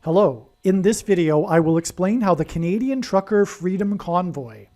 Hello. In this video, I will explain how the Canadian Trucker Freedom Convoy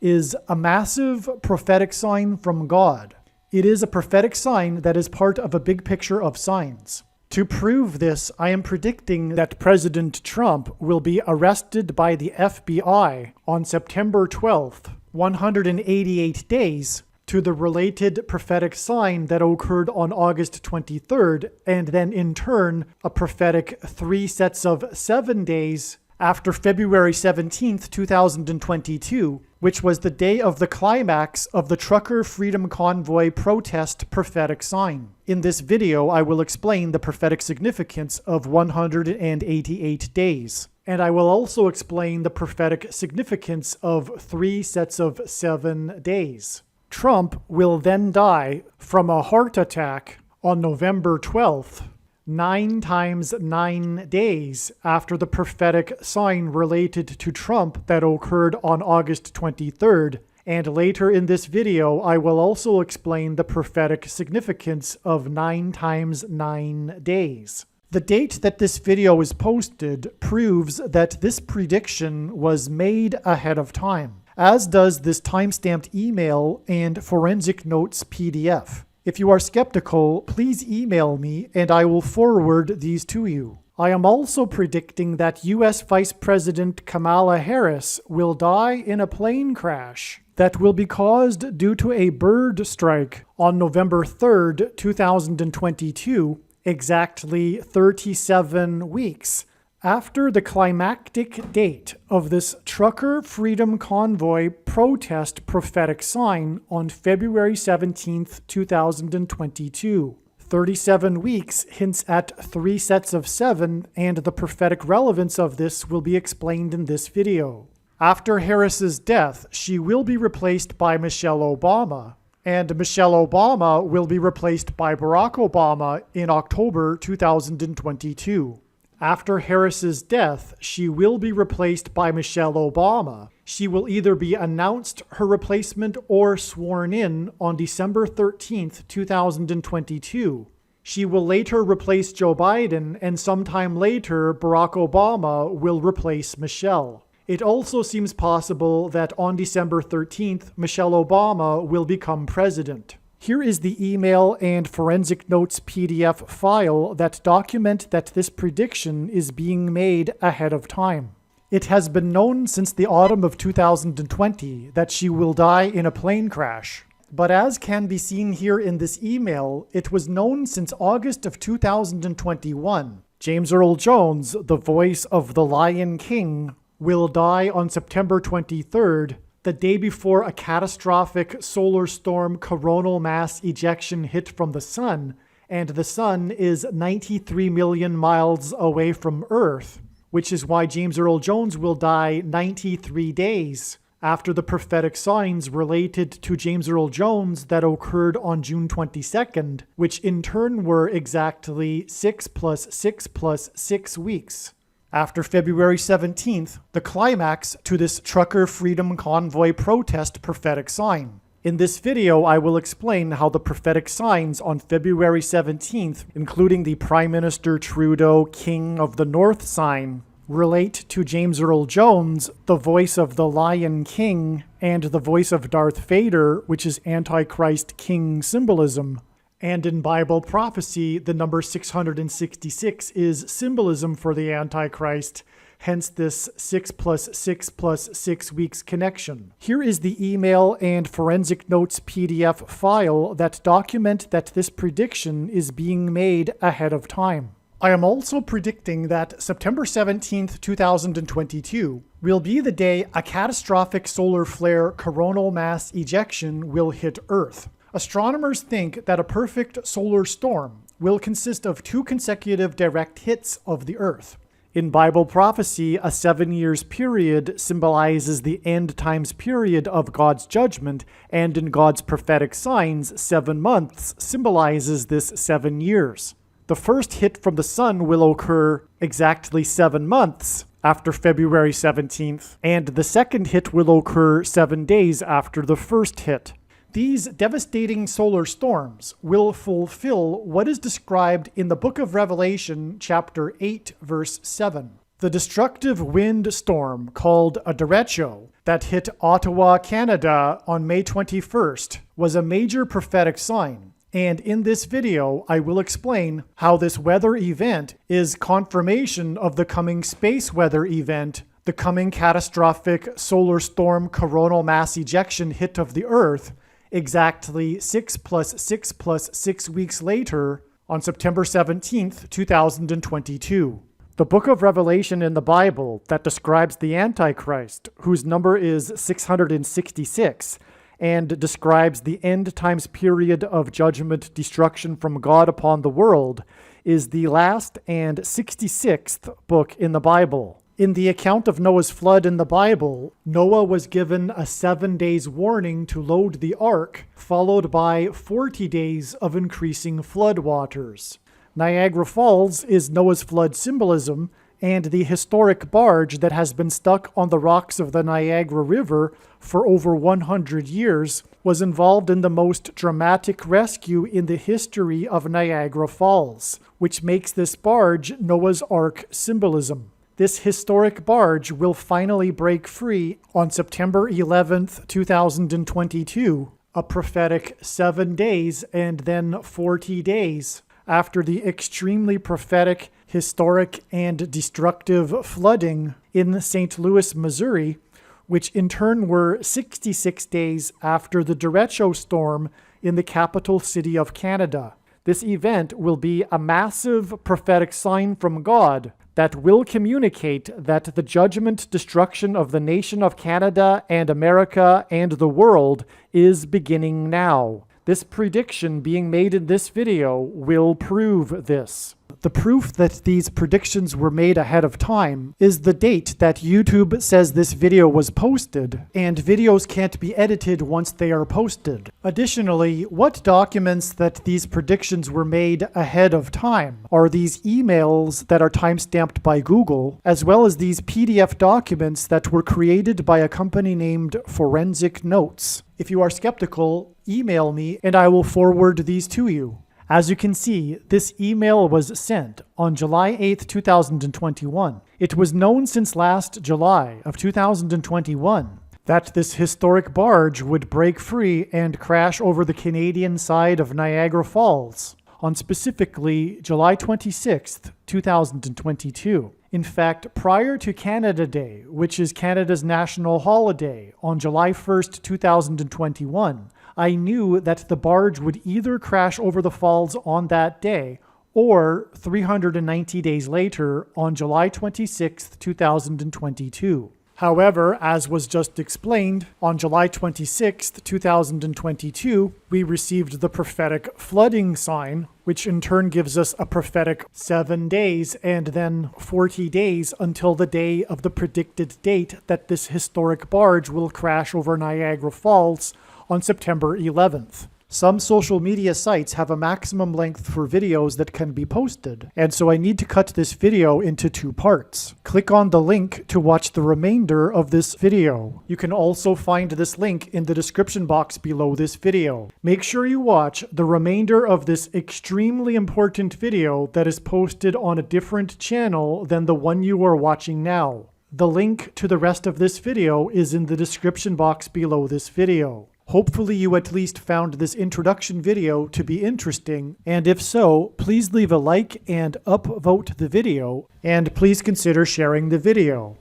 is a massive prophetic sign from God. It is a prophetic sign that is part of a big picture of signs. To prove this, I am predicting that President Trump will be arrested by the FBI on September 12th, 188 days to the related prophetic sign that occurred on August 23rd, and then in turn, a prophetic 3 sets of 7 days after February 17th, 2022, which was the day of the climax of the Trucker Freedom Convoy protest prophetic sign. In this video, I will explain the prophetic significance of 188 days. And I will also explain the prophetic significance of 3 sets of 7 days. Trump will then die from a heart attack on November 12th, 9 times 9 days after the prophetic sign related to Trump that occurred on August 23rd. And later in this video, I will also explain the prophetic significance of 9 times 9 days. The date that this video is posted proves that this prediction was made ahead of time, as does this timestamped email and forensic notes PDF. If you are skeptical, please email me and I will forward these to you. I am also predicting that U.S. Vice President Kamala Harris will die in a plane crash that will be caused due to a bird strike on November 3rd, 2022, exactly 37 weeks after the climactic date of this Trucker Freedom Convoy protest prophetic sign on February 17th, 2022. 37 weeks hints at 3 sets of 7, and the prophetic relevance of this will be explained in this video. After Harris's death, she will be replaced by Michelle Obama, and Michelle Obama will be replaced by Barack Obama in October 2022. After Harris's death, she will be replaced by Michelle Obama. She will either be announced her replacement or sworn in on December 13th, 2022. She will later replace Joe Biden, and sometime later, Barack Obama will replace Michelle. It also seems possible that on December 13th, Michelle Obama will become president. Here is the email and forensic notes PDF file that document that this prediction is being made ahead of time. It has been known since the autumn of 2020 that she will die in a plane crash. But as can be seen here in this email, it was known since August of 2021. James Earl Jones, the voice of the Lion King, will die on September 23rd, the day before a catastrophic solar storm coronal mass ejection hit from the sun, and the sun is 93 million miles away from Earth, which is why James Earl Jones will die 93 days after the prophetic signs related to James Earl Jones that occurred on June 22nd, which in turn were exactly 6 plus 6 plus 6 weeks. After February 17th, the climax to this Trucker Freedom Convoy protest prophetic sign. In this video, I will explain how the prophetic signs on February 17th, including the Prime Minister Trudeau King of the North sign, relate to James Earl Jones, the voice of the Lion King, and the voice of Darth Vader, which is Antichrist King symbolism. And in Bible prophecy, the number 666 is symbolism for the Antichrist, hence this 6 plus 6 plus 6 weeks connection. Here is the email and forensic notes PDF file that document that this prediction is being made ahead of time. I am also predicting that September 17th, 2022 will be the day a catastrophic solar flare coronal mass ejection will hit Earth. Astronomers think that a perfect solar storm will consist of 2 consecutive direct hits of the Earth. In Bible prophecy, a 7 years period symbolizes the end times period of God's judgment, and in God's prophetic signs, 7 months symbolizes this 7 years. The first hit from the sun will occur exactly 7 months after February 17th, and the second hit will occur 7 days after the first hit. These devastating solar storms will fulfill what is described in the book of Revelation, chapter 8, verse 7. The destructive wind storm called a derecho that hit Ottawa, Canada on May 21st was a major prophetic sign. And in this video, I will explain how this weather event is confirmation of the coming space weather event, the coming catastrophic solar storm coronal mass ejection hit of the Earth, exactly 6 + 6 + 6 weeks later on September 17th, 2022. The book of Revelation in the Bible that describes the Antichrist, whose number is 666, and describes the end times period of judgment, destruction from God upon the world, is the last and 66th book in the Bible. In the account of Noah's flood in the Bible, Noah was given a 7 days warning to load the ark, followed by 40 days of increasing flood waters. Niagara Falls is Noah's flood symbolism, and the historic barge that has been stuck on the rocks of the Niagara River for over 100 years was involved in the most dramatic rescue in the history of Niagara Falls, which makes this barge Noah's Ark symbolism. This historic barge will finally break free on September 11th, 2022, a prophetic 7 days and then 40 days after the extremely prophetic, historic, and destructive flooding in St. Louis, Missouri, which in turn were 66 days after the derecho storm in the capital city of Canada. This event will be a massive prophetic sign from God that will communicate that the judgment destruction of the nation of Canada and America and the world is beginning now. This prediction being made in this video will prove this. The proof that these predictions were made ahead of time is the date that YouTube says this video was posted, and videos can't be edited once they are posted. Additionally, what documents that these predictions were made ahead of time are these emails that are timestamped by Google, as well as these PDF documents that were created by a company named Forensic Notes. If you are skeptical, email me and I will forward these to you. As you can see, this email was sent on July 8th, 2021. It was known since last July of 2021 that this historic barge would break free and crash over the Canadian side of Niagara Falls on specifically July 26th, 2022. In fact, prior to Canada Day, which is Canada's national holiday, on July 1st, 2021, I knew that the barge would either crash over the falls on that day or 390 days later on July 26th, 2022. However, as was just explained, on July 26th, 2022, we received the prophetic flooding sign, which in turn gives us a prophetic 7 days and then 40 days until the day of the predicted date that this historic barge will crash over Niagara Falls on September 11th. Some social media sites have a maximum length for videos that can be posted, and so I need to cut this video into 2 parts. Click on the link to watch the remainder of this video. You can also find this link in the description box below this video. Make sure you watch the remainder of this extremely important video that is posted on a different channel than the one you are watching now. The link to the rest of this video is in the description box below this video. Hopefully you at least found this introduction video to be interesting, and if so, please leave a like and upvote the video, and please consider sharing the video.